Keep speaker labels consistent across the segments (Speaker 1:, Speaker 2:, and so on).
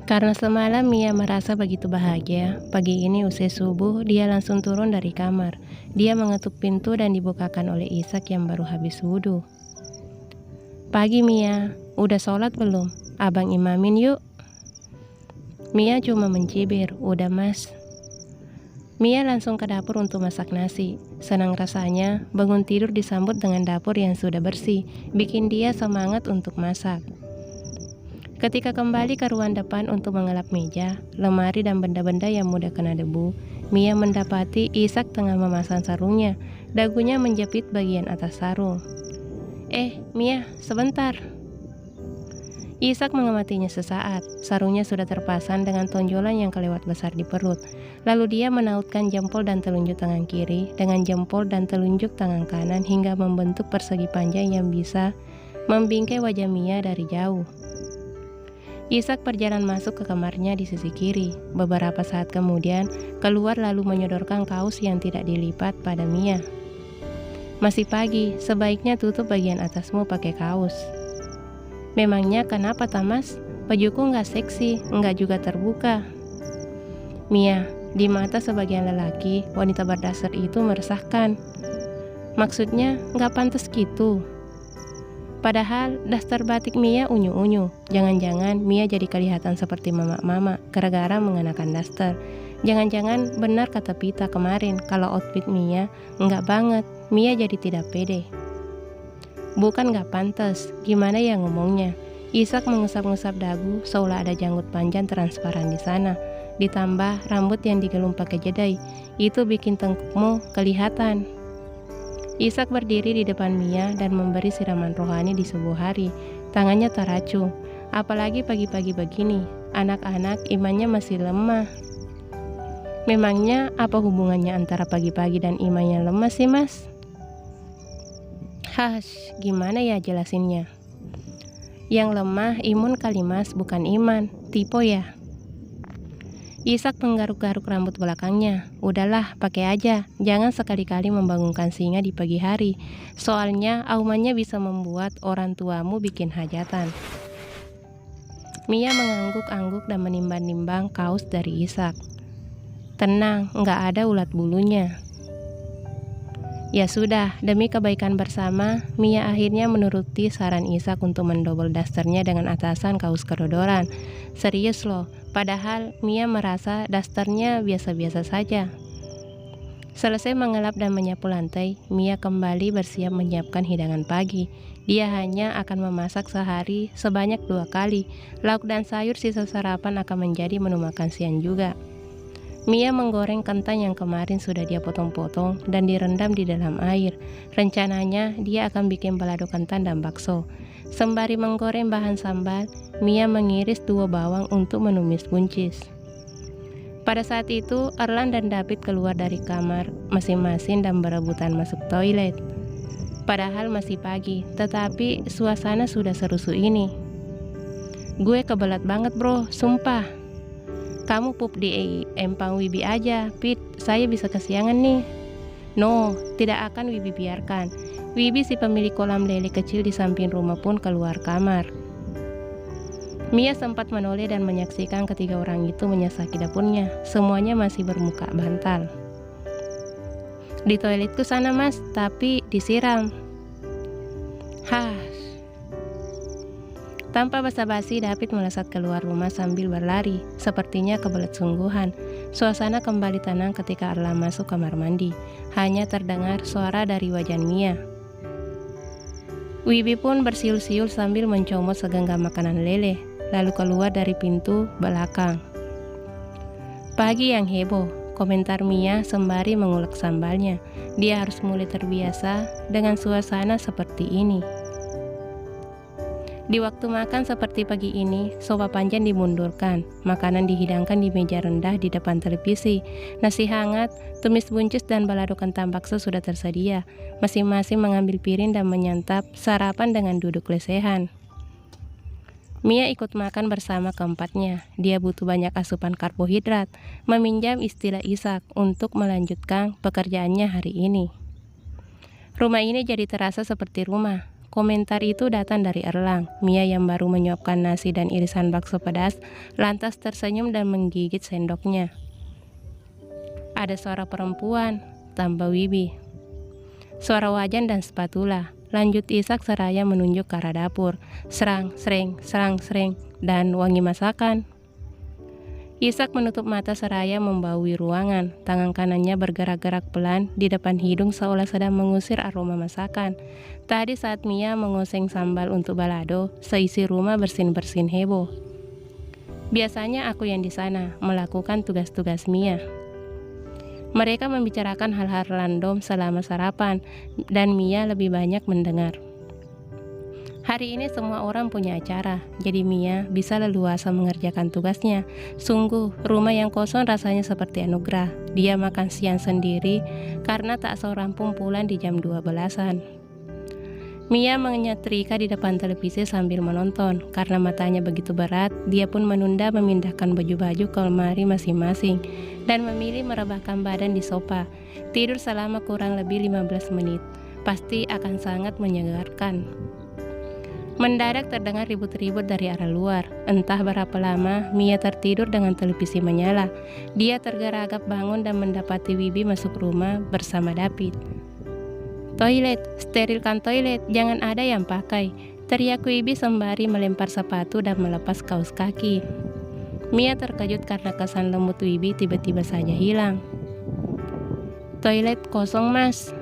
Speaker 1: Karena semalam Mia merasa begitu bahagia, pagi ini usai subuh dia langsung turun dari kamar. Dia mengetuk pintu dan dibukakan oleh Ishak yang baru habis wudhu. "Pagi Mia, udah sholat belum? Abang imamin yuk." Mia cuma mencibir, "Udah mas." Mia langsung ke dapur untuk masak nasi. Senang rasanya, bangun tidur disambut dengan dapur yang sudah bersih, bikin dia semangat untuk masak. Ketika kembali ke ruang depan untuk mengelap meja, lemari dan benda-benda yang mudah kena debu, Mia mendapati Ishak tengah memasang sarungnya. Dagunya menjepit bagian atas sarung. Mia, sebentar." Ishak mengamatinya sesaat. Sarungnya sudah terpasang dengan tonjolan yang kelewat besar di perut. Lalu dia menautkan jempol dan telunjuk tangan kiri dengan jempol dan telunjuk tangan kanan hingga membentuk persegi panjang yang bisa membingkai wajah Mia dari jauh. Ishak berjalan masuk ke kamarnya di sisi kiri. Beberapa saat kemudian, keluar lalu menyodorkan kaos yang tidak dilipat pada Mia. "Masih pagi, sebaiknya tutup bagian atasmu pakai kaos." "Memangnya kenapa Tamas? Bajuku nggak seksi, nggak juga terbuka." "Mia, di mata sebagian lelaki, wanita berdasar itu meresahkan." "Maksudnya nggak pantas gitu?" Padahal daster batik Mia unyu-unyu. Jangan-jangan Mia jadi kelihatan seperti mama-mama gara-gara mengenakan daster. Jangan-jangan benar kata Pita kemarin kalau outfit Mia nggak banget, Mia jadi tidak pede. "Bukan nggak pantas, gimana ya ngomongnya?" Ishak mengusap-ngusap dagu seolah ada janggut panjang transparan di sana. Ditambah rambut yang digelung pakai jedai, itu bikin tengkukmu kelihatan. Ishak berdiri di depan Mia dan memberi siraman rohani di subuh hari. Tangannya teracu. Apalagi pagi-pagi begini, anak-anak imannya masih lemah. Memangnya apa hubungannya antara pagi-pagi dan imannya lemah sih mas? Gimana ya jelasinnya? Yang lemah imun kali mas, bukan iman. Tipe ya? Ishak menggaruk-garuk rambut belakangnya. "Udahlah, pakai aja. Jangan sekali-kali membangunkan singa di pagi hari. Soalnya aumannya bisa membuat orang tuamu bikin hajatan." Mia mengangguk-angguk dan menimbang-nimbang kaos dari Ishak. "Tenang, nggak ada ulat bulunya." Ya sudah, demi kebaikan bersama, Mia akhirnya menuruti saran Ishak untuk mendobel dasternya dengan atasan kaos kedodoran. Serius loh, padahal Mia merasa dasternya biasa-biasa saja. Selesai mengelap dan menyapu lantai, Mia kembali bersiap menyiapkan hidangan pagi. Dia hanya akan memasak sehari sebanyak 2 kali. Lauk dan sayur sisa sarapan akan menjadi menu makan siang juga. Mia menggoreng kentang yang kemarin sudah dia potong-potong dan direndam di dalam air. Rencananya dia akan bikin balado kentang dan bakso. Sembari menggoreng bahan sambal, Mia mengiris 2 bawang untuk menumis buncis. Pada saat itu, Erlan dan David keluar dari kamar masing-masing dan berebutan masuk toilet. Padahal masih pagi, tetapi suasana sudah serusuh ini. "Gue kebelat banget bro, sumpah." "Kamu pup di empang Wibi aja, Pit. Saya bisa kesiangan nih." "No, tidak akan Wibi biarkan." Wibi si pemilik kolam lele kecil di samping rumah pun keluar kamar. Mia sempat menoleh dan menyaksikan ketiga orang itu menyesaki dapurnya. Semuanya masih bermuka bantal. "Di toiletku sana mas, tapi disiram." Tanpa basa-basi, David melesat keluar rumah sambil berlari, sepertinya kebelet sungguhan. Suasana kembali tenang ketika Erla masuk kamar mandi. Hanya terdengar suara dari wajan Mia. Wibi pun bersiul-siul sambil mencomot segenggam makanan lele, lalu keluar dari pintu belakang. "Pagi yang heboh," komentar Mia sembari mengulek sambalnya. Dia harus mulai terbiasa dengan suasana seperti ini. Di waktu makan seperti pagi ini, sofa panjang dimundurkan, makanan dihidangkan di meja rendah di depan televisi, nasi hangat, tumis buncis dan balado kentang bakso sudah tersedia. Masing-masing mengambil piring dan menyantap sarapan dengan duduk lesehan. Mia ikut makan bersama keempatnya. Dia butuh banyak asupan karbohidrat, meminjam istilah Ishak untuk melanjutkan pekerjaannya hari ini. Rumah ini jadi terasa seperti rumah. Komentar itu datang dari Erlang, Mia yang baru menyuapkan nasi dan irisan bakso pedas, lantas tersenyum dan menggigit sendoknya. Ada suara perempuan, tambah Wibi. Suara wajan dan spatula, lanjut Ishak seraya menunjuk ke arah dapur. Serang, sereng, dan wangi masakan. Ishak menutup mata seraya membaui ruangan. Tangan kanannya bergerak-gerak pelan di depan hidung seolah sedang mengusir aroma masakan. Tadi saat Mia mengoseng sambal untuk balado, seisi rumah bersin-bersin heboh. Biasanya aku yang di sana melakukan tugas-tugas Mia. Mereka membicarakan hal-hal random selama sarapan, dan Mia lebih banyak mendengar. Hari ini semua orang punya acara, jadi Mia bisa leluasa mengerjakan tugasnya. Sungguh, rumah yang kosong rasanya seperti anugerah. Dia makan siang sendiri karena tak seorang pun pulang di jam 12-an. Mia menyetrika di depan televisi sambil menonton. Karena matanya begitu berat, dia pun menunda memindahkan baju-baju ke lemari masing-masing dan memilih merebahkan badan di sofa. Tidur selama kurang lebih 15 menit. Pasti akan sangat menyegarkan. Mendadak terdengar ribut-ribut dari arah luar. Entah berapa lama, Mia tertidur dengan televisi menyala. Dia tergeragap bangun dan mendapati Wibi masuk rumah bersama David. "Toilet, sterilkan toilet, jangan ada yang pakai," teriak Wibi sembari melempar sepatu dan melepas kaos kaki. Mia terkejut karena kesan lembut Wibi tiba-tiba saja hilang. "Toilet kosong, Mas."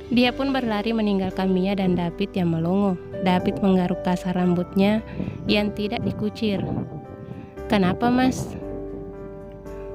Speaker 1: Dia pun berlari meninggalkan Mia dan David yang melongo. David menggaruk kasar rambutnya yang tidak dikucir. "Kenapa, Mas?"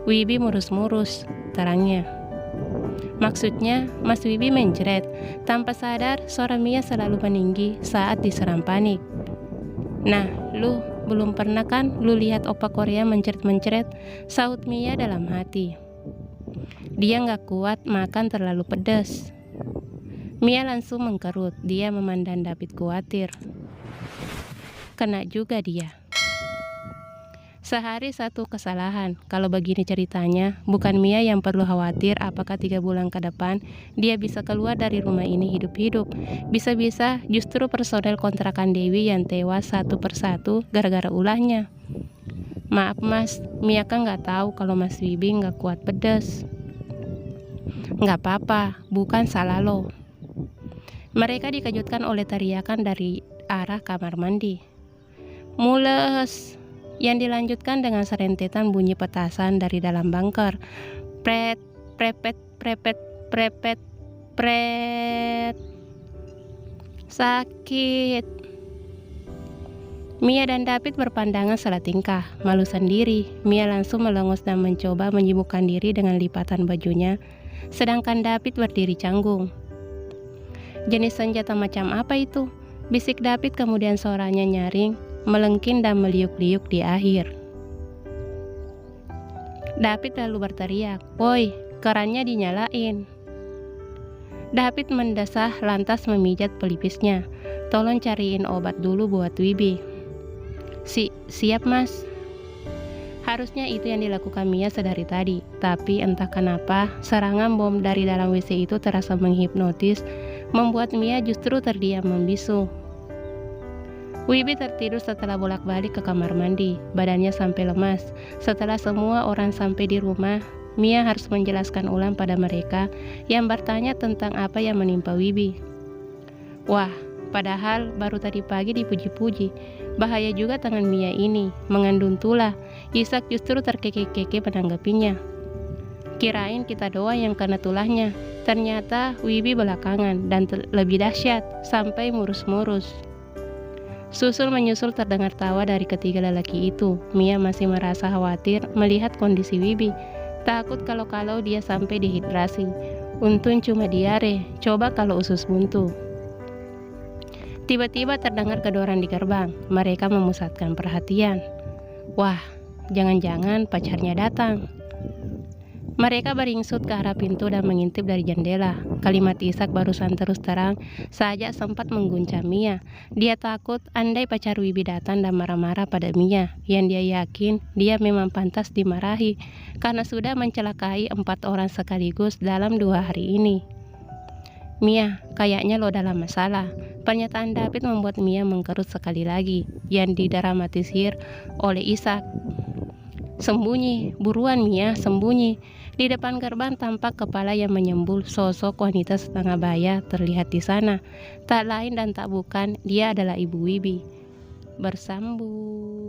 Speaker 1: Wibi murus-murus, terangnya. Maksudnya, Mas Wibi mencret. Tanpa sadar, suara Mia selalu meninggi saat diserang panik. "Nah, lu belum pernah kan lu lihat opa Korea mencret-mencret?" Saut Mia dalam hati. Dia gak kuat makan terlalu pedas. Mia langsung mengkerut. Dia memandang David khawatir. Kena juga dia. Sehari satu kesalahan. Kalau begini ceritanya, bukan Mia yang perlu khawatir apakah 3 bulan ke depan dia bisa keluar dari rumah ini hidup-hidup. Bisa-bisa justru personel kontrakan Dewi yang tewas satu persatu gara-gara ulahnya. "Maaf, Mas, Mia kan gak tahu kalau Mas Wibi gak kuat pedas." "Gak apa-apa, bukan salah lo." Mereka dikejutkan oleh teriakan dari arah kamar mandi. "Mules!" Yang dilanjutkan dengan serentetan bunyi petasan dari dalam bunker. Pret, prepet, prepet, prepet, pret. "Sakit." Mia dan David berpandangan salah tingkah, malu sendiri. Mia langsung melengos dan mencoba menyibukkan diri dengan lipatan bajunya, sedangkan David berdiri canggung. "Jenis senjata macam apa itu?" bisik David, kemudian suaranya nyaring, melengking dan meliuk-liuk di akhir. David lalu berteriak, "Woi, kerannya dinyalain." David mendesah lantas memijat pelipisnya. "Tolong cariin obat dulu buat Wibi." Siap, Mas." Harusnya itu yang dilakukan Mia sedari tadi, tapi entah kenapa serangan bom dari dalam WC itu terasa menghipnotis, membuat Mia justru terdiam membisu. Wibi tertidur setelah bolak-balik ke kamar mandi, badannya sampai lemas. Setelah semua orang sampai di rumah, Mia harus menjelaskan ulang pada mereka yang bertanya tentang apa yang menimpa Wibi. Wah, padahal baru tadi pagi dipuji-puji. Bahaya juga tangan Mia ini, mengandung tulah. Ishak justru terkekeh-kekeh menanggapinya. Kirain kita doang yang kena tulahnya. Ternyata Wibi belakangan dan lebih dahsyat, sampai murus-murus. Susul menyusul terdengar tawa dari ketiga lelaki itu. Mia masih merasa khawatir melihat kondisi Wibi. Takut kalau dia sampai dehidrasi. Untung cuma diare, coba kalau usus buntu. Tiba-tiba terdengar kedoran di gerbang. Mereka memusatkan perhatian. Wah, jangan-jangan pacarnya datang. Mereka beringsut ke arah pintu dan mengintip dari jendela. Kalimat Ishak barusan terus terang saja sempat mengguncang Mia. Dia takut andai pacar Wibi datang dan marah-marah pada Mia, yang dia yakin dia memang pantas dimarahi karena sudah mencelakai 4 orang sekaligus dalam 2 hari ini. Mia, kayaknya lo dalam masalah. Pernyataan David membuat Mia mengkerut sekali lagi, yang didramatisir oleh Ishak. Sembunyi, buruan Mia, sembunyi. Di depan gerbang tampak kepala yang menyembul, sosok wanita setengah baya terlihat di sana. Tak lain dan tak bukan, dia adalah Ibu Wibi. Bersambung.